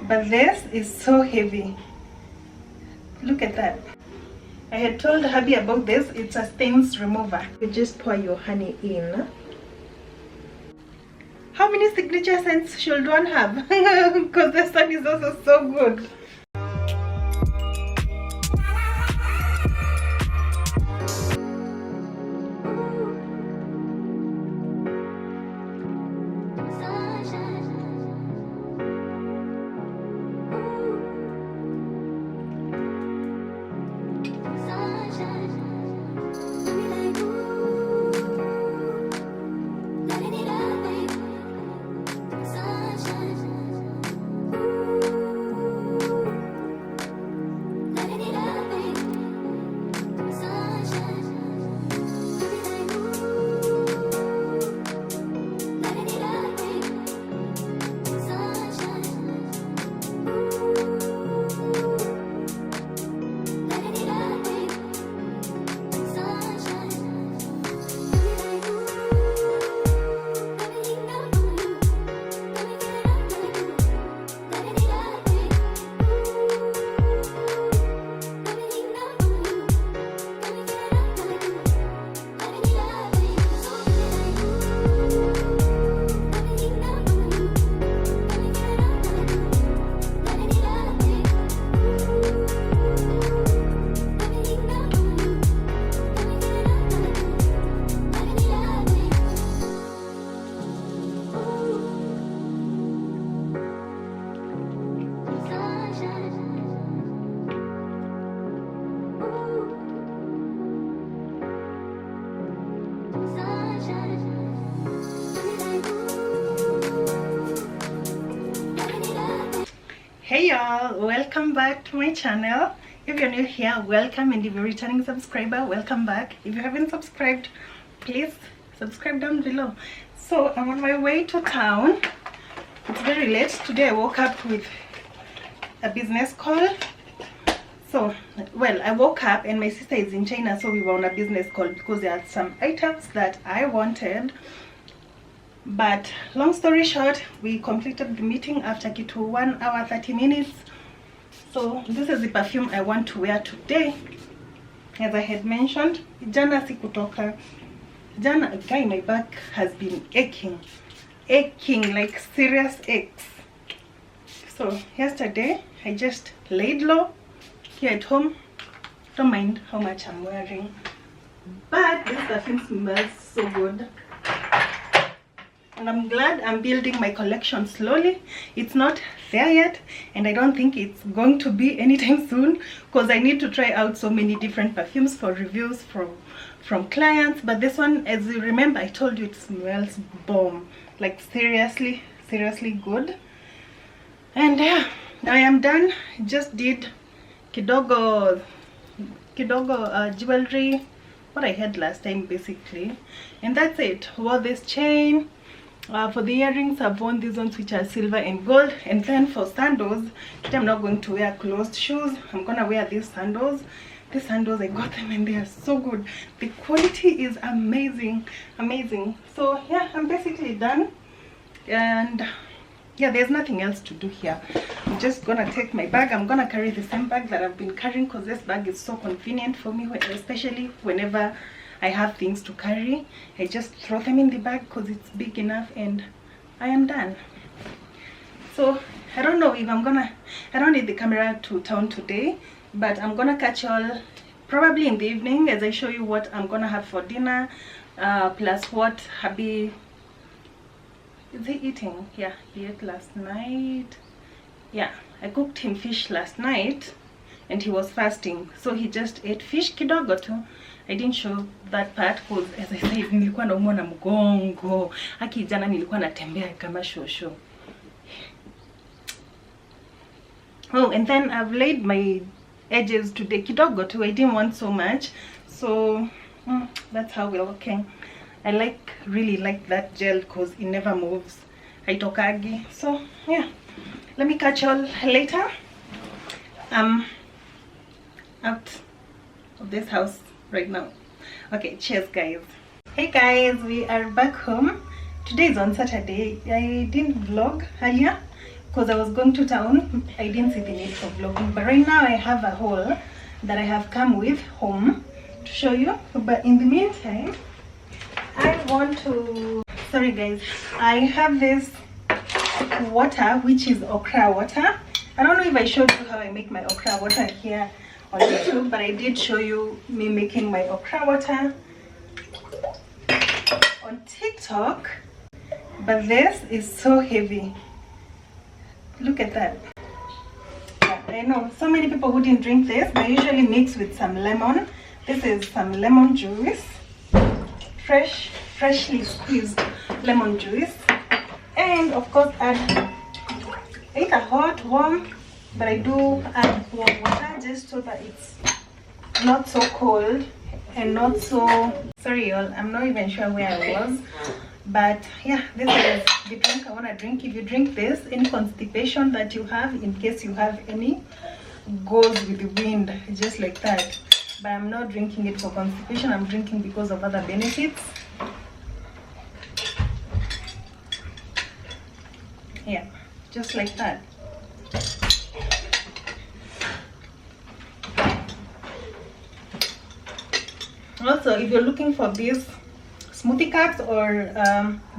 but this is so heavy. Look at that. I had told hubby about this. It's a stains remover. You just pour your honey in. How many signature scents should one have? Because this one is also so good. Hey y'all, welcome back to my channel. If you're new here, welcome, and if you're a returning subscriber, welcome back. If you haven't subscribed, please subscribe down below. So I'm on my way to town. It's very late today. I woke up with a business call. So well, I woke up and my sister is in China, so we were on a business call because there are some items that I wanted. But long story short, we completed the meeting after kitu 1 hour 30 minutes. So this is the perfume I want to wear today. As I had mentioned, jana sikutoka. Jana, guy, my back has been aching, like serious aches. So yesterday I just laid low here at home. Don't mind how much I'm wearing, but this perfume smells so good. And I'm glad I'm building my collection slowly. It's not there yet, and I don't think it's going to be anytime soon, because I need to try out so many different perfumes for reviews from clients. But this one, as you remember, I told you it smells bomb, like seriously good. And yeah, I am done. Just did kidogo jewelry, what I had last time basically, and that's it. Wore this chain. For the earrings, I've worn these ones which are silver and gold. And then for sandals, today I'm not going to wear closed shoes. I'm gonna wear these sandals. These sandals, I got them and they are so good. The quality is amazing. So yeah, I'm basically done. And yeah, there's nothing else to do here. I'm just gonna take my bag. I'm gonna carry the same bag that I've been carrying, because this bag is so convenient for me, especially whenever I have things to carry. I just throw them in the bag because it's big enough, and I am done. So I don't know if I don't need the camera to town today, but I'm gonna catch y'all probably in the evening as I show you what I'm gonna have for dinner, plus what hubby is he eating. Yeah, he ate last night. Yeah, I cooked him fish last night and he was fasting, so he just ate fish kidogo tu. I didn't show that part because, as I said, nilikuwa naumwa na mgongo. Haki jana nilikuwa natembea kama shosho. Oh, and then I've laid my edges today kidogo too. I didn't want so much, so that's how we're looking. I really like that gel because it never moves. Haitokagi. So yeah, let me catch y'all later. Out of this house right now. Okay, cheers guys. Hey guys, we are back home. Today is on Saturday. I didn't vlog earlier because I was going to town, I didn't see the need for vlogging. But right now I have a haul that I have come with home to show you. But in the meantime, I want to, sorry guys, I have this water which is okra water. I don't know if I showed you how I make my okra water here on YouTube, but I did show you me making my okra water on TikTok. But this is so heavy. Look at that. Yeah, I know so many people who didn't drink this. They usually mix with some lemon. This is some lemon juice, freshly squeezed lemon juice, and of course add either hot, warm, but I do add warm water just so that it's not so cold and not so, sorry y'all, I'm not even sure where I was. But yeah, this is the drink I want to drink. If you drink this, any constipation that you have, in case you have any, goes with the wind, just like that. But I'm not drinking it for constipation. I'm drinking because of other benefits. Yeah, just like that. Also, if you're looking for these smoothie cups or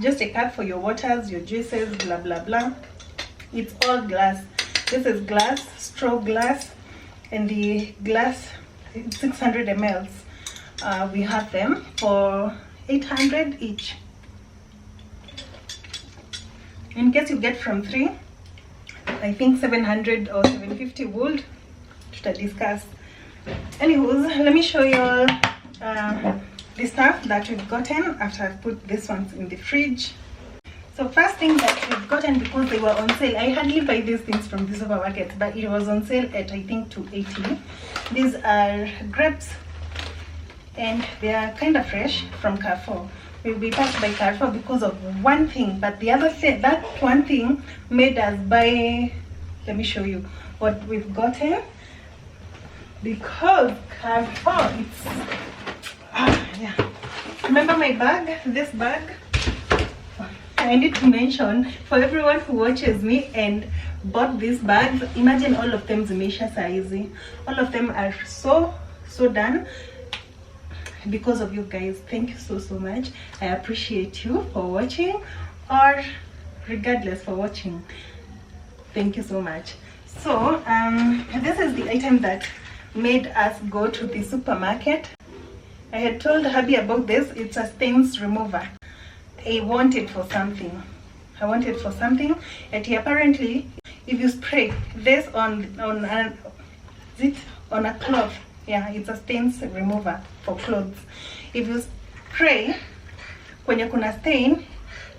just a cup for your waters, your juices, blah blah blah, it's all glass. This is glass, straw glass, and the glass 600 ml. We have them for 800 each. In case you get from 3, I think 700 or 750 would to discuss. Anywho's, let me show you all the stuff that we've gotten after I've put this ones in the fridge. So first thing that we've gotten, because they were on sale, I hardly buy these things from the supermarket, but it was on sale at I think 280. These are grapes and they are kind of fresh from Carrefour. We passed by Carrefour because of one thing, but the other thing, that one thing made us buy. Let me show you what we've gotten, because Carrefour, it's yeah. Remember my bag, this bag? I need to mention for everyone who watches me and bought these bags, imagine all of them zimeisha saizi. All of them are so done because of you guys. Thank you so much. I appreciate you for watching, or regardless for watching. Thank you so much. So this is the item that made us go to the supermarket. I had told hubby about this. It's a stains remover. I want it for something. And he apparently, if you spray this on a cloth, yeah, it's a stains remover for clothes. If you spray kwenye kuna stain,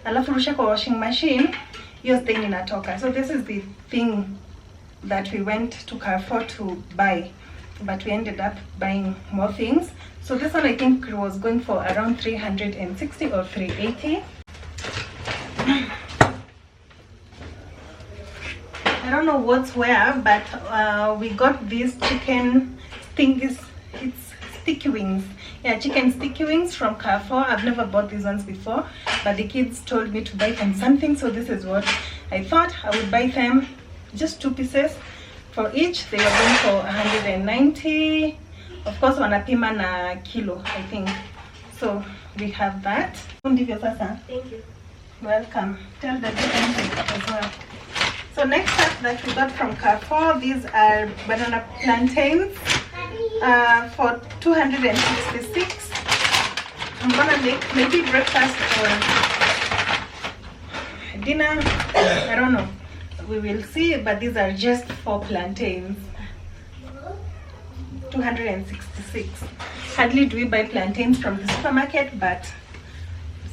alafu rusha kwa washing machine, your stain inatoka. So this is the thing that we went to Carrefour to buy, but we ended up buying more things. So this one I think was going for around 360 or 380. I don't know what's where, but we got these chicken thingies. It's sticky wings. Yeah, chicken sticky wings from Carrefour. I've never bought these ones before, but the kids told me to buy them something, so this is what I thought. I would buy them, just 2 pieces for each. They are going for 190. Of course, wanapima na kilo, I think. So we have that. Thank you. Welcome. Tell the difference as well. So next up that we got from Carrefour, these are banana plantains for 266. I'm gonna make maybe breakfast or dinner. I don't know. We will see, but these are just 4 plantains. 266. Hardly do we buy plantains from the supermarket, but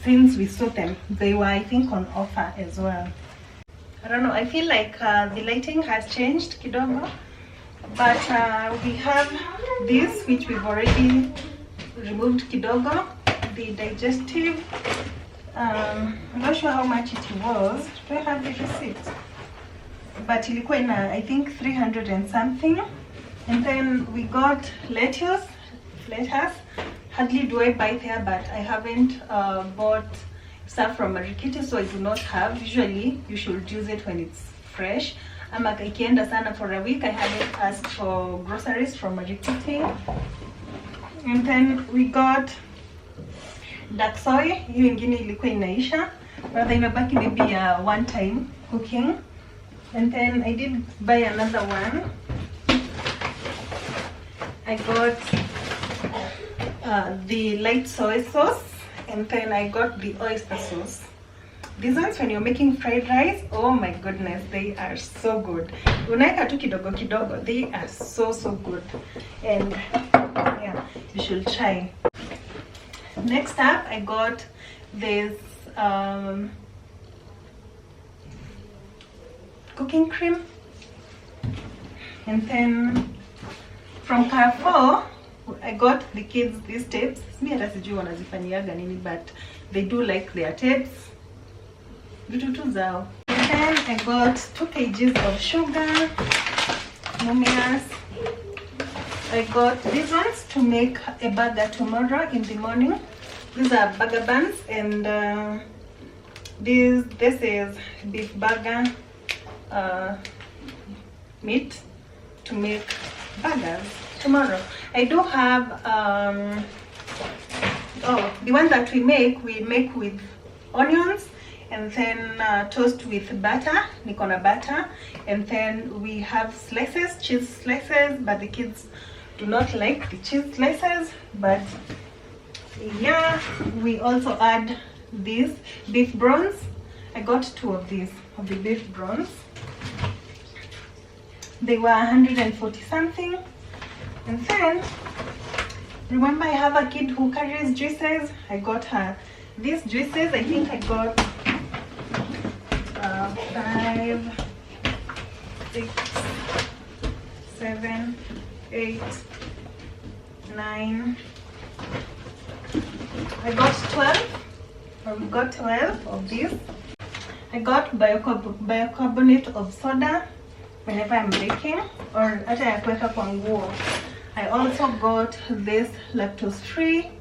since we saw them, they were I think on offer as well. I don't know, I feel like the lighting has changed kidogo, but we have this which we've already removed kidogo, the digestive. I'm not sure how much it was. Do I have the receipt? But ilikuwa ina I think 300 and something. And then we got lettuce. Hardly do I buy there, but I haven't bought stuff from Marikiti, so I do not have. Usually you should use it when it's fresh. Ama ikienda sana for a week, I haven't asked for groceries from marketing. And then we got dark soy. Hiyo ingine ilikuwa inaisha, but imebaki maybe one time cooking. And then I did buy another one. I got the light soy sauce, and then I got the oyster sauce. These ones, when you're making fried rice, oh my goodness, they are so good. Unaeka tu kidogo kidogo, they are so good. And yeah, you should try. Next up, I got this cooking cream. And then from Carrefour, I got the kids these tapes. Me hata sijui wanazifanyiaga nini, but they do like their tapes. Vitu zao. And then I got 2 kgs of sugar, mumias. I got these ones to make a burger tomorrow in the morning. These are burger buns, and this is beef burger meat to make burgers tomorrow. I do have the one that we make with onions, and then toast with butter, nikona butter, and then we have slices, cheese slices, but the kids do not like the cheese slices. But yeah, we also add these beef brawns. I got 2 of these, of the beef brawns. They were 140 something. And then, remember I have a kid who carries juices. I got her these juices. I think I got 5, 6, 7, 8, 9. I got 12, or we got 12 of these. I got bicarbonate of soda whenever I'm baking, or hata ya kuweka kwa nguo. I also got this lactose-free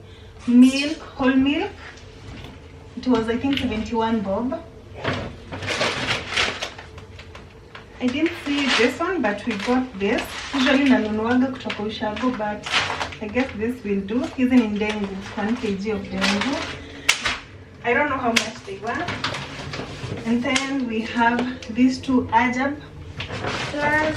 milk, whole milk. It was, I think, 71 bob. I didn't see this one, but we got this. Usually nanunuaga kutoka ushago, but I guess this will do. Hizi ni ndengu, 1 kg of ndengu. I don't know how much they were. And then we have these 2 ajab plus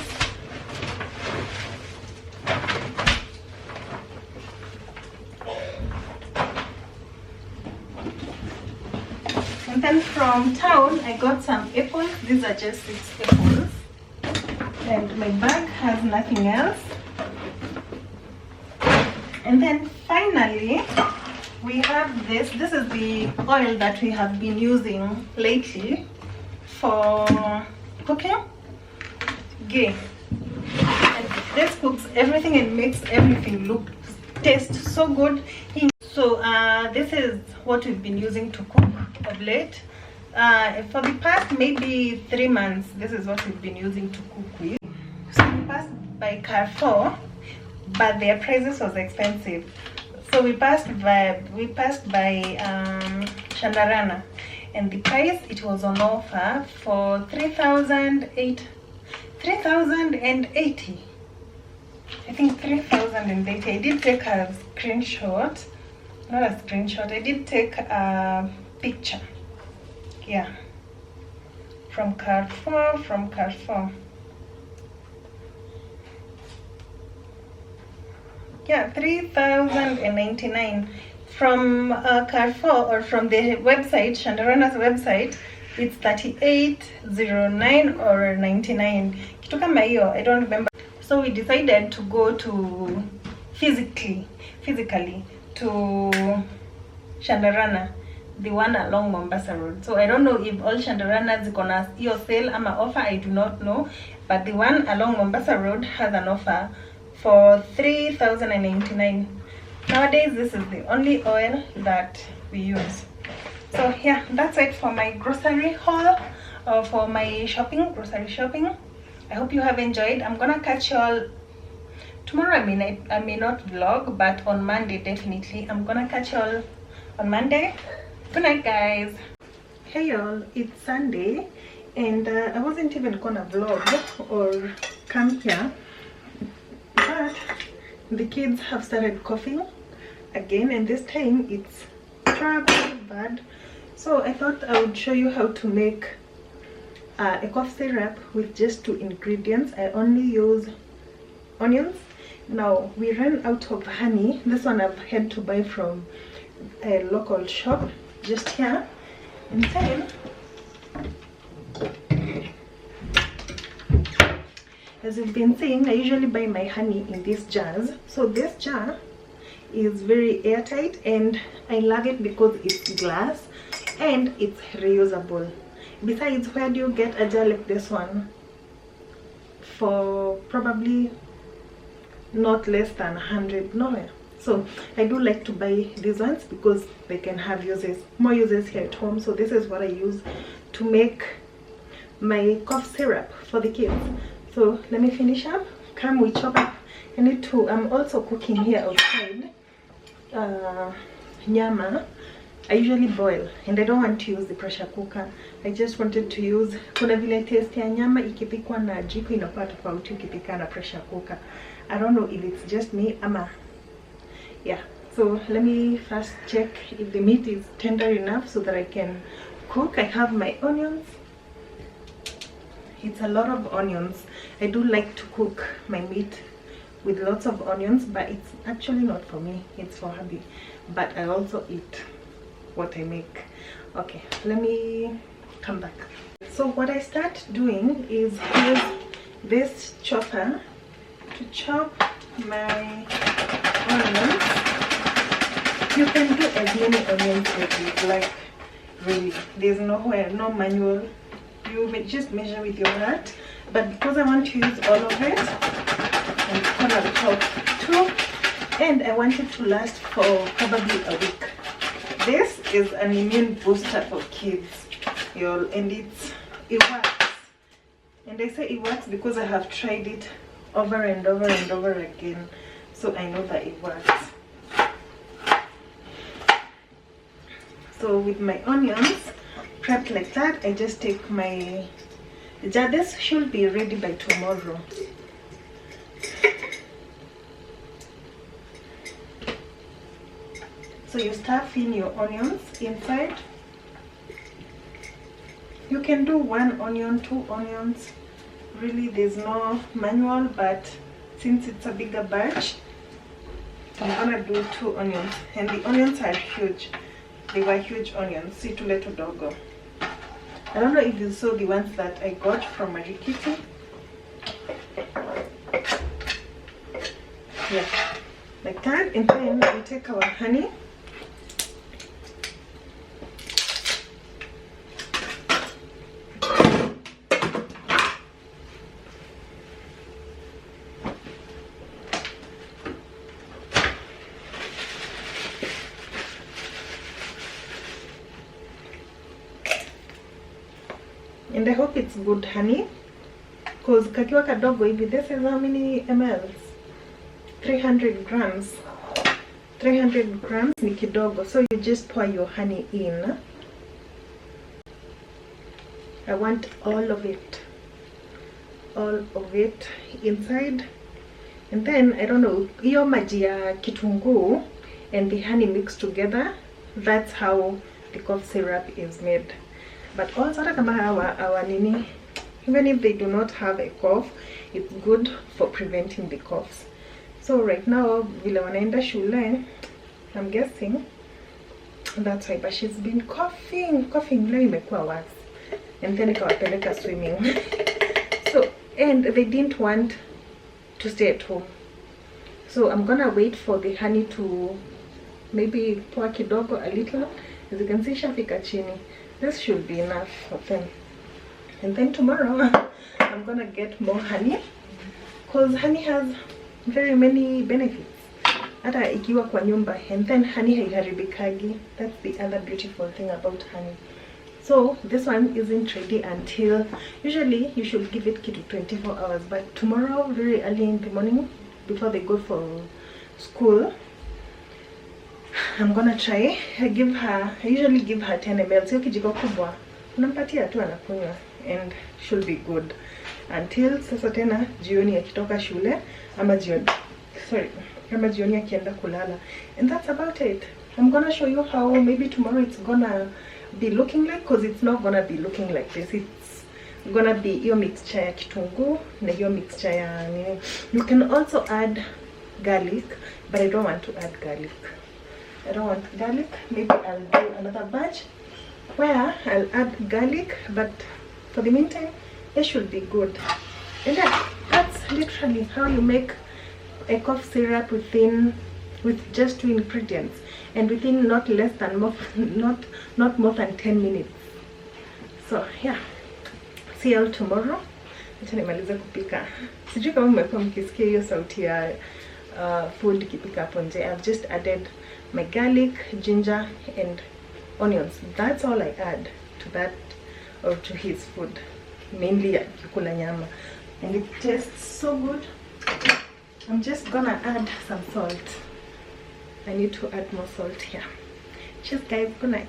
and then from town I got some apples. These are just 6 apples, and my bag has nothing else. And then finally we have this. This is the oil that we have been using lately for cooking. Okay. And this cooks everything and makes everything taste so good. So this is what we've been using to cook of late. For the past maybe 3 months, this is what we've been using to cook with. So we passed by Carrefour, but their prices was expensive. So we passed by Shandarana, and the price, it was on offer for 3,080. I think 3,080. I did take a screenshot. Not a screenshot. I did take a picture. Yeah. From Carrefour. Yeah, 3,099 from Carrefour, or from the website, Shandarana's website. It's 3809 or 99. Kitu kama hiyo, I don't remember. So we decided to go to physically to Shandarana, the one along Mombasa Road. So I don't know if all Shandaranas gonna your sale ama offer, I do not know, but the one along Mombasa Road has an offer for 3,099. Nowadays this is the only oil that we use. So yeah, that's it for my grocery haul, or for my grocery shopping. I hope you have enjoyed. I'm gonna catch y'all tomorrow. I may not vlog, but on Monday definitely. I'm gonna catch y'all on Monday. Good night, guys. Hey y'all, it's Sunday, and I wasn't even gonna vlog or come here, but the kids have started coughing again, and this time it's terribly bad. So I thought I would show you how to make a cough syrup with just 2 ingredients. I only use onions. Now we ran out of honey. This one I've had to buy from a local shop just here. And then, as you've been seeing, I usually buy my honey in these jars. So this jar is very airtight, and I love it because it's glass and it's reusable. Besides, where do you get a jar like this one? For probably not less than 100, nowhere. So I do like to buy these ones because they can have more uses here at home. So this is what I use to make my cough syrup for the kids. So let me finish up. Come, we chop up. I'm also cooking here outside nyama. I usually boil, and I don't want to use the pressure cooker. I just wanted to use, kuna vile taste ya nyama ikipikwa na jiko inakuwa tofauti ukipika na pressure cooker. I don't know if it's just me, ama yeah. So let me first check if the meat is tender enough so that I can cook. I have my onions. It's a lot of onions. I do like to cook my meat with lots of onions, but it's actually not for me, it's for hubby. But I also eat what I make. Okay, let me come back. So what I start doing is use this chopper to chop my onions. You can do as many onions as you like, really. There's no manual. You may just measure with your heart, but because I want to use all of it, I'm gonna chop 2, and I want it to last for probably a week. This is an immune booster for kids, y'all, and it works. And I say it works because I have tried it over and over and over again, so I know that it works. So with my onions prepped like that, I just take my jar. This should be ready by tomorrow. So you stuff in your onions inside. You can do 1 onion, 2 onions. Really, there's no manual, but since it's a bigger batch, I'm gonna do 2 onions. And the onions are huge. They were huge onions. See, too little doggo. I don't know if you saw the ones that I got from Marikiti. Yeah, like that. And then we take our honey. And I hope it's good honey, because kakiwa kadogo hivi. This is how many mls? 300 grams. 300 grams ni kidogo, so you just pour your honey in. I want all of it inside. And then I don't know, iyo maji ya kitunguu and the honey mixed together. That's how the cough syrup is made. But also our nini, even if they do not have a cough, it's good for preventing the coughs. So right now, vile wanaenda shule, I'm guessing that's why. But she's been coughing. Leo imekuwa worse. And then ikawapeleka swimming. So, and they didn't want to stay at home. So I'm gonna wait for the honey to maybe pour kidogo a little. As you can see, shafika chini. This should be enough for them. And then tomorrow I'm gonna get more honey, because honey has very many benefits. Hata ikiwa kwa nyumba. And then honey haiharibikagi. That's the other beautiful thing about honey. So this one isn't ready until, usually you should give it kitu 24 hours, but tomorrow very early in the morning before they go for school, I'm gonna try. I usually give her 10 ml. Sio kijiko kubwa, unampatia tu anakunywa. and she'll be good until sasa tena jioni akitoka shule ama jioni akienda kulala. And that's about it. I'm gonna show you how maybe tomorrow it's gonna be looking like, because it's not gonna be looking like this. It's gonna be your mixture ya kitunguu na your mixture ya nini. You can also add garlic, but I don't want to add garlic. I don't want garlic. Maybe I'll do another batch where I'll add garlic, but for the meantime it should be good. And that's literally how you make a cough syrup with just 2 ingredients, and within not more than 10 minutes. So yeah, see you all tomorrow. Acha nimalize kupika. Sijui kama mmekuwa mkisikia hiyo sauti ya food ikipika hapo nje. I've just added my garlic, ginger and onions. That's all I add to that, or to his food, mainly kukula nyama, and it tastes so good. I'm just gonna add some salt. I need to add more salt here. Cheers guys, good night.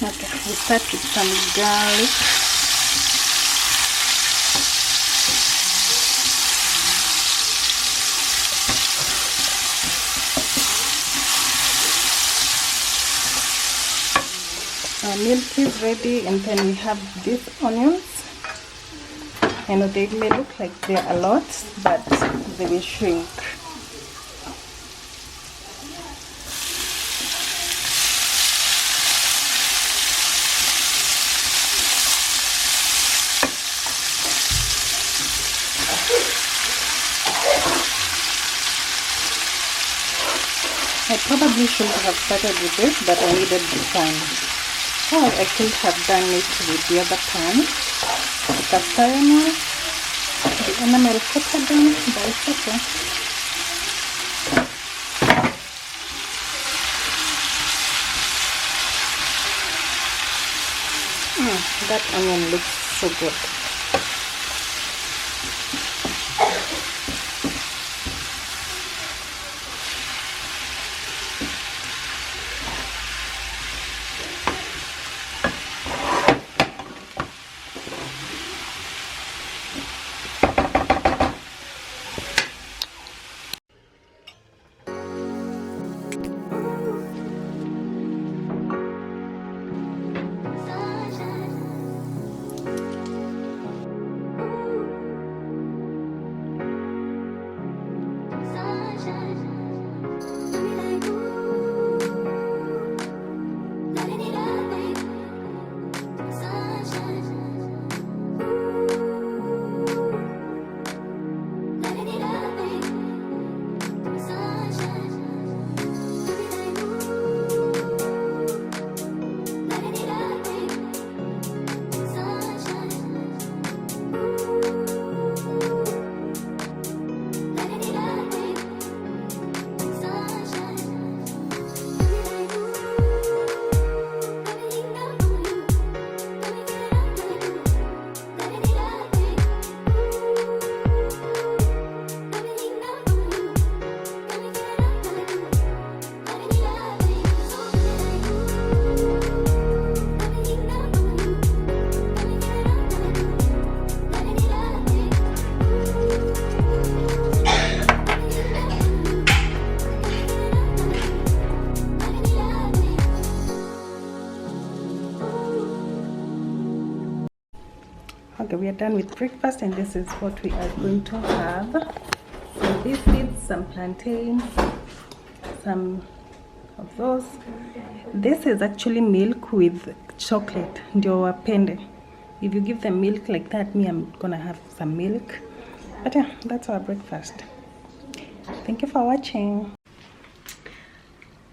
Okay, we start with some garlic. Our milk is ready, and then we have these onions. I know they may look like they're a lot, but they will shrink. I probably should have started with this, but I needed the pan. Or I could have done it with the other pan. The cast iron, the enamel coated them, but it's okay. That onion looks so good. Okay, we are done with breakfast, and this is what we are going to have. So this is some plantains, some of those. This is actually milk with chocolate, ndio wapende. If you give them milk like that, me, I'm gonna have some milk. But yeah, that's our breakfast. Thank you for watching.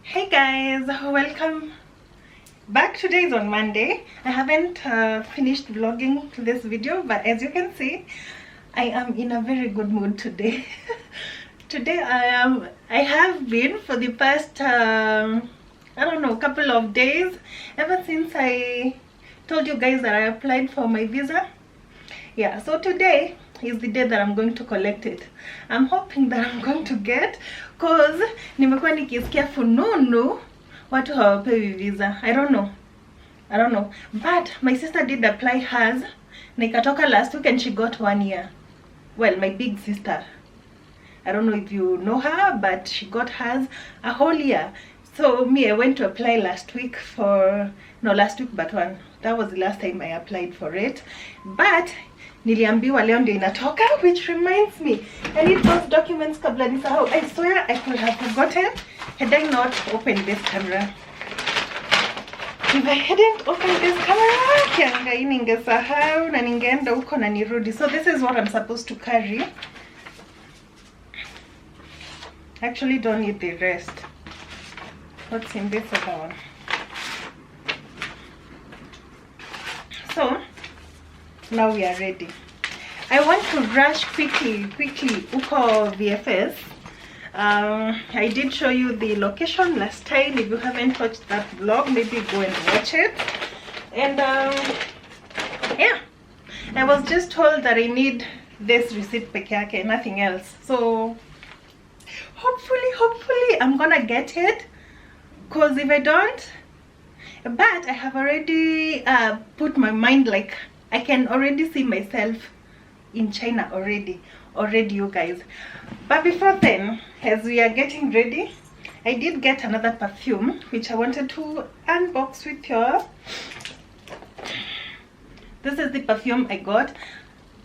Hey guys, welcome back. Today is on Monday. I haven't finished vlogging this video, but as you can see, I am in a very good mood today. Today I have been for the past I don't know, couple of days, ever since I told you guys that I applied for my visa. Yeah, so today is the day that I'm going to collect it. I'm hoping that I'm going to get, cause nimekuwa nikisikia fununu watu hawapewi visa. I don't know, but my sister did apply hers na ikatoka last week and she got 1 year. Well, my big sister, I don't know if you know her, but she got hers a whole year. So me, I went to apply last week for, no, last week but one. That was the last time I applied for it. But niliambiwa leo ndio inatoka, which reminds me, I need those documents kabla nisahau. I swear I could have forgotten had I not opened this camera. If I hadn't opened this camera, kiangai ningesahau na ningeenda huko na nirudi. So this is what I'm supposed to carry. Actually don't need the rest. What's in this other one? So now we are ready. I want to rush quickly uko VFS. I did show you the location last time. If you haven't watched that vlog, maybe go and watch it. And yeah, I was just told that I need this receipt peke yake, nothing else. So hopefully I'm gonna get it, because if I don't, but I have already put my mind, like I can already see myself in China already you guys. But before then, as we are getting ready, I did get another perfume which I wanted to unbox with you. This is the perfume I got.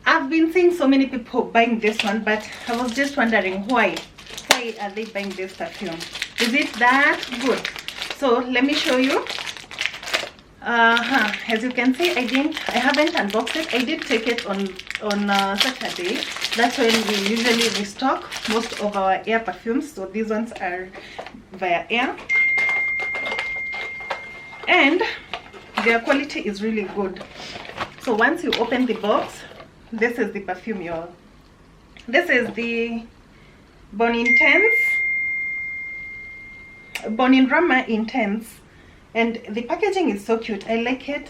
I've been seeing so many people buying this one, but I was just wondering why are they buying this perfume? Is it that good? So let me show you. As you can see, I haven't unboxed it. I did take it on Saturday. That's when we usually restock most of our air perfumes. So these ones are via air, and their quality is really good. So once you open the box, this is the perfume, y'all. This is the Bon Roma Intense, and the packaging is so cute. I like it,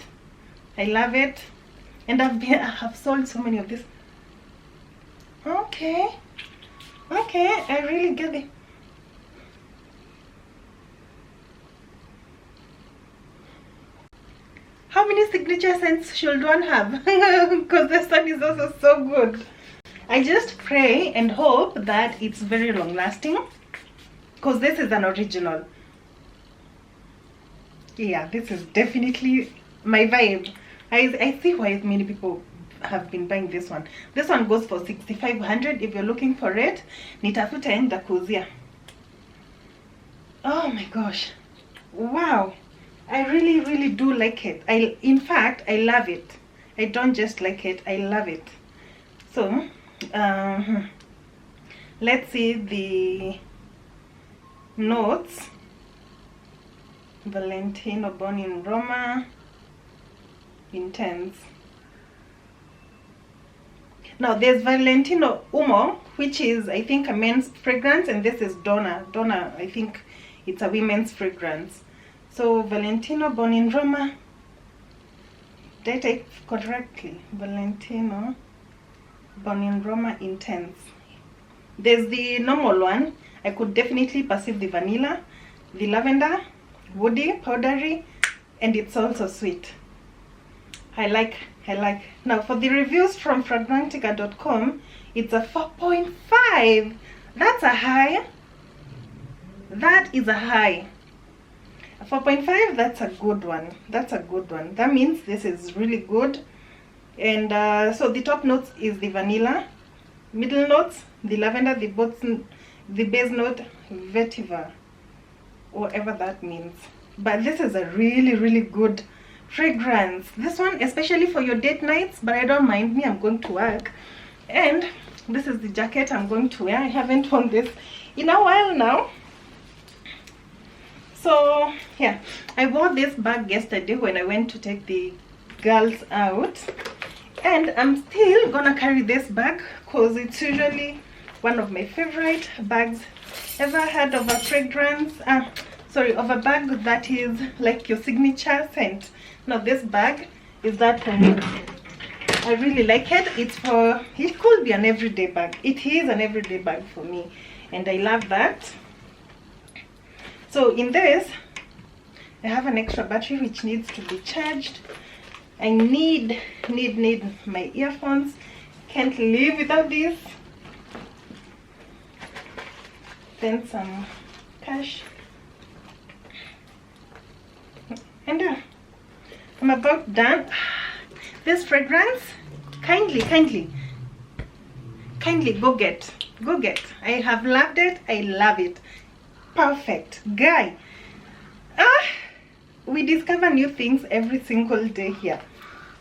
I love it, and I have sold so many of this. Okay, I really get it. How many signature scents should one have? Because this one is also so good. I just pray and hope that it's very long lasting, because this is an original. Yeah, this is definitely my vibe. I see why many people have been buying this one. This one goes for 6,500. If you're looking for it, nitafute enda kuzia. Oh my gosh, wow, I really do like it. In fact, I love it. I don't just like it, I love it. So let's see the notes. Valentino Bon Roma Intense. Now there's Valentino Umo, which is, I think, a men's fragrance, and this is Donna, I think it's a women's fragrance. So Valentino Bon Roma, did I take correctly? Valentino Bon Roma Intense. There's the normal one. I could definitely perceive the vanilla, the lavender, woody, powdery, and it's also sweet. I like. Now for the reviews from fragrantica.com, it's a 4.5. That's a high. That is a high. A 4.5, that's a good one. That means this is really good. And so the top notes is the vanilla, middle notes the lavender, the base note vetiver, whatever that means. But this is a really good fragrance, this one, especially for your date nights. But I don't mind, me, I'm going to work. And this is the jacket I'm going to wear. I haven't worn this in a while now. So yeah, I wore this bag yesterday when I went to take the girls out, and I'm still gonna carry this bag because it's usually one of my favorite bags. Ever heard of a fragrance, of a bag that is like your signature scent? Now this bag is that for me. I really like it. It could be an everyday bag. It is an everyday bag for me, and I love that. So in this, I have an extra battery which needs to be charged. I need my earphones. Can't live without this. Then some cash. And I'm about done. This fragrance, kindly go get. I have loved it. I love it. Perfect guy. We discover new things every single day here,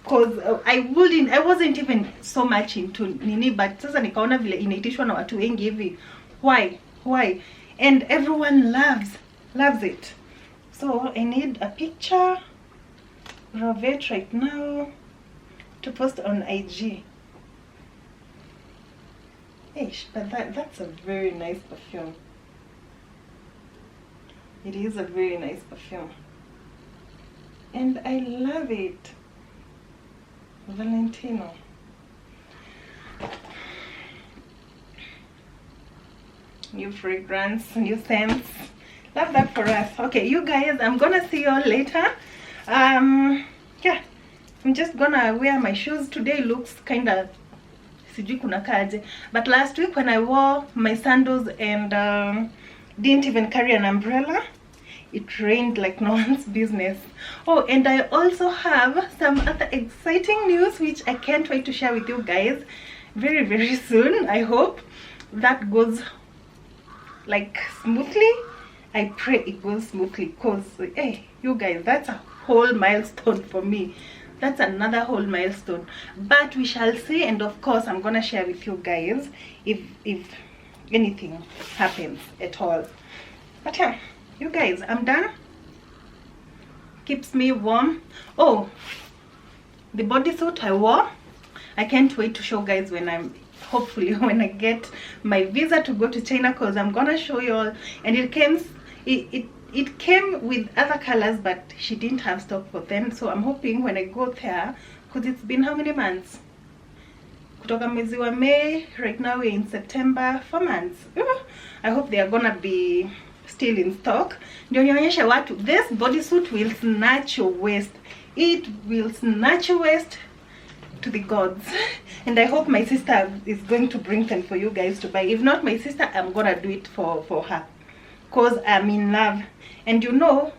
because I wasn't even so much into nini, but sasa nikaona vile inaitishwa na watu wengi hivi. Why? And everyone loves it. So I need a picture of it right now to post on IG. Ish, but that's a very nice perfume. It is a very nice perfume, and I love it. Valentino. New fragrance, new scents. Love that for us. Okay, you guys, I'm gonna see you all later. Yeah, I'm just gonna wear my shoes. Today looks kind of sijui kuna kaje, but last week when I wore my sandals and didn't even carry an umbrella, it rained like no one's business. Oh, and I also have some other exciting news which I can't wait to share with you guys very soon. I hope that goes like smoothly. I pray it goes smoothly, because hey, you guys, that's a whole milestone for me. That's another whole milestone, but we shall see. And of course I'm gonna share with you guys if anything happens at all. But yeah, you guys, I'm done. Keeps me warm. Oh, the bodysuit I wore, I can't wait to show guys when hopefully when I get my visa to go to China, because I'm gonna show you all. And it came with other colors, but she didn't have stock for them. So I'm hoping when I go there, because it's been how many months? Kutoka mwezi wa May, right now we're in September, 4 months. I hope they are gonna be still in stock. Ndio nionyeshe watu, this bodysuit will snatch your waist. It will snatch your waist to the gods. And I hope my sister is going to bring them for you guys to buy. If not my sister, I'm gonna do it for her, because I'm in love. And you know,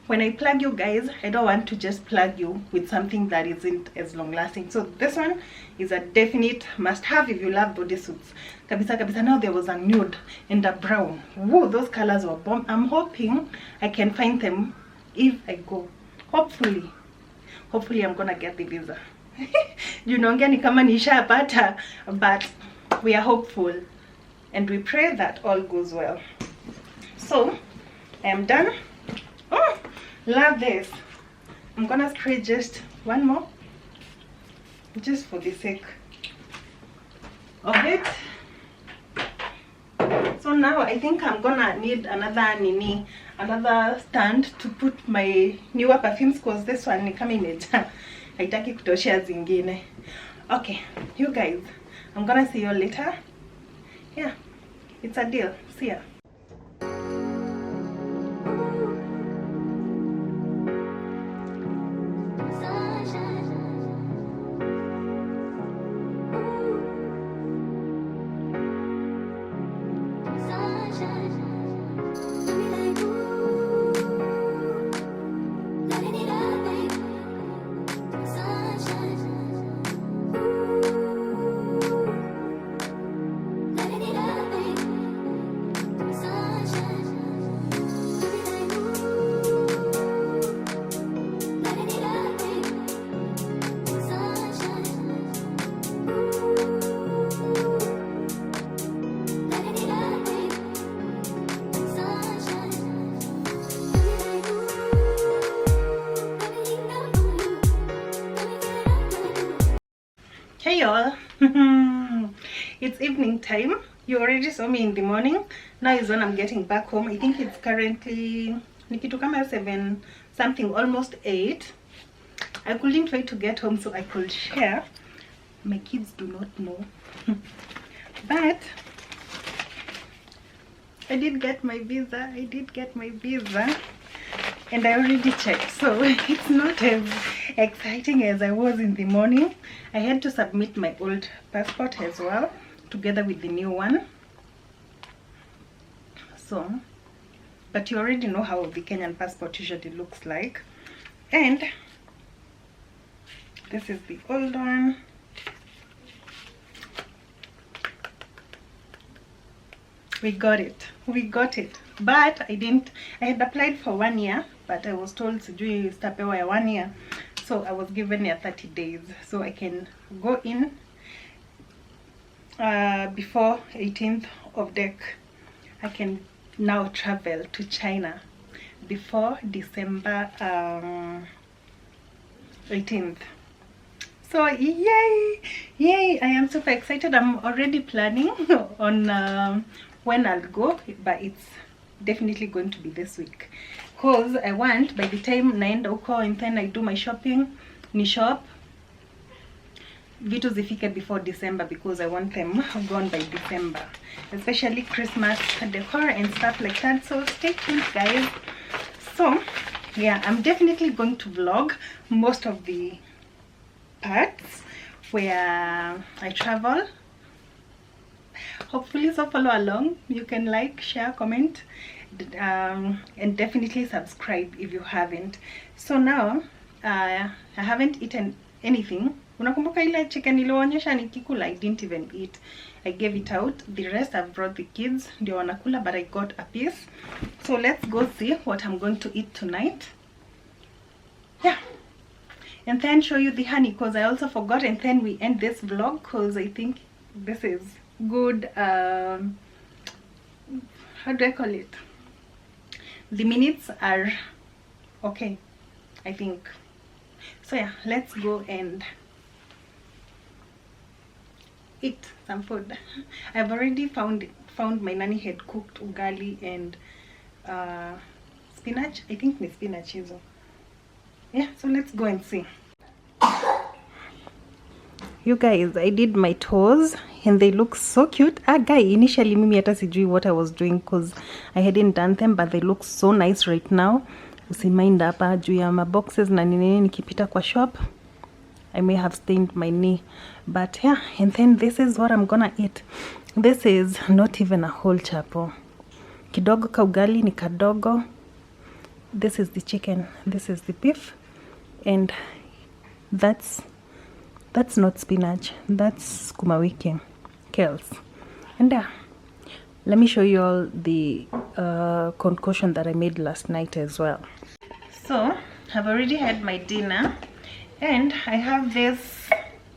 when I plug you guys, I don't want to just plug you with something that isn't as long lasting. So this one is a definite must have if you love bodysuits. Kabisa. Now there was a nude and a brown. Whoa, those colors were bomb. I'm hoping I can find them if I go. Hopefully I'm gonna get the visa. You know, ni kama nishapata, but we are hopeful and we pray that all goes well. So I am done. Oh, love this. I'm gonna spray just one more, just for the sake of it. So now I think I'm gonna need another stand to put my newer perfumes, because this one ni kama imeja haitaki kutoshea zingine. Okay, you guys, I'm gonna see you later. Yeah, it's a deal. See ya. it's evening time. You already saw me in the morning. Now is when I'm getting back home. I think it's currently nikitu kama 7 something, almost 8. I couldn't wait to get home so I could share. My kids do not know. But I did get my visa. And I already checked, so it's not as exciting as I was in the morning. I had to submit my old passport as well, together with the new one. So, but you already know how the Kenyan passport usually looks like. And this is the old one. We got it, but I had applied for 1 year, but I was told sijui stapewa ya 1 year, so I was given 30 days, so I can go in before 18th of Dec. I can now travel to China before December 18th. So yay, I am super excited. I'm already planning on when I'll go, but it's definitely going to be this week, because I want by the time naenda huko and then I do my shopping, ni shop vitu zifike before December, because I want them gone by December, especially Christmas decor and stuff like that. So stay tuned, guys. So yeah, I'm definitely going to vlog most of the parts where I travel. Hopefully, so follow along. You can like, share, comment, and definitely subscribe if you haven't. So now I haven't eaten anything. Unakumbuka ile chicken nilionyesha nikikula? I didn't even eat. I gave it out. The rest I've brought the kids, ndio wanakula, but I got a piece. So let's go see what I'm going to eat tonight. Yeah, and then show you the honey, because I also forgot, and then we end this vlog, because I think this is good. How do I call it? The minutes are okay, I think. So yeah, let's go and eat some food. I've already found my nanny had cooked ugali and spinach. I think it's spinach hizo. Yeah, so let's go and see. You guys, I did my toes and they look so cute. Guy, initially mimi hata sijui what I was doing because I hadn't done them, but they look so nice right now. Usimainda hapa juu ya maboxes na nini nikipita kwa shop, I may have stained my knee. But yeah, and then this is what I'm gonna eat. This is not even a whole chapo. Kidogo ka ugali ni kadogo. This is the chicken, this is the beef, and that's not spinach, that's sukuma wiki, kales. And let me show you all the concoction that I made last night as well. So I've already had my dinner, and I have this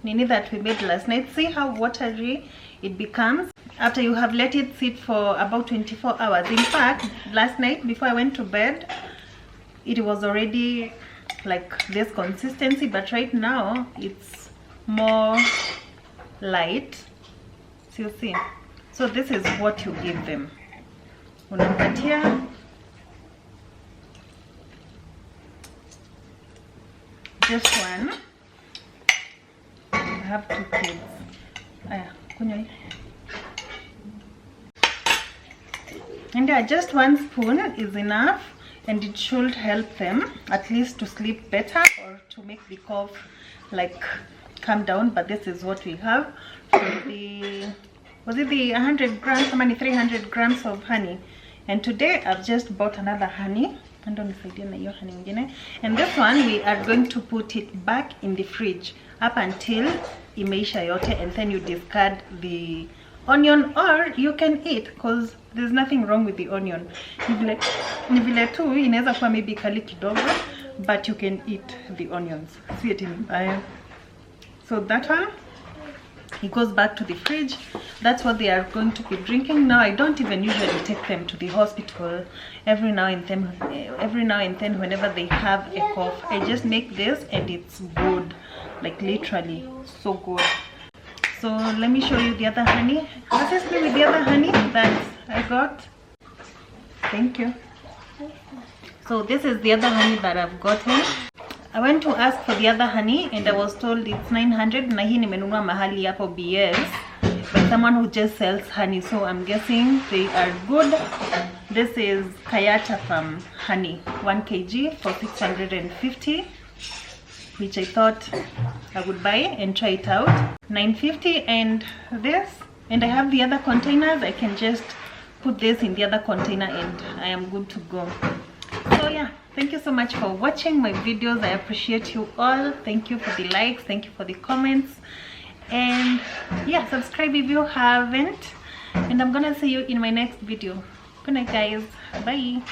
nini that we made last night. See how watery it becomes after you have let it sit for about 24 hours. In fact, last night before I went to bed, it was already like this consistency, but right now it's more light. So you see, so this is what you give them. Unampatia just one. I have 2 kids. And just 1 spoon is enough, and it should help them at least to sleep better or to make the cough like calm down. But this is what we have. So was it the 100 grams, how many 300 grams of honey, and today I've just bought another honey, and this one we are going to put it back in the fridge up until imeisha yote, and then you discard the onion, or you can eat because there's nothing wrong with the onion. Ni vile tu inaweza kuwa maybe kali kidogo, but you can eat the onions. See it in so that one, it goes back to the fridge. That's what they are going to be drinking now. I don't even usually take them to the hospital. Every now and then whenever they have a cough, I just make this and it's good, like literally so good. So let me show you the other honey. Assist me with the other honey that I got. Thank you. So this is the other honey that I've gotten. I went to ask for the other honey and I was told it's 900. Na hii nimenunua mahali hapo BS, but someone who just sells honey, so I'm guessing they are good. This is Kayata Farm honey, 1 kg for 650, which I thought I would buy and try it out. 950. And this, and I have the other containers. I can just put this in the other container and I am good to go. So yeah, thank you so much for watching my videos. I appreciate you all. Thank you for the likes, thank you for the comments, and yeah, subscribe if you haven't, and I'm gonna see you in my next video. Good night guys, bye.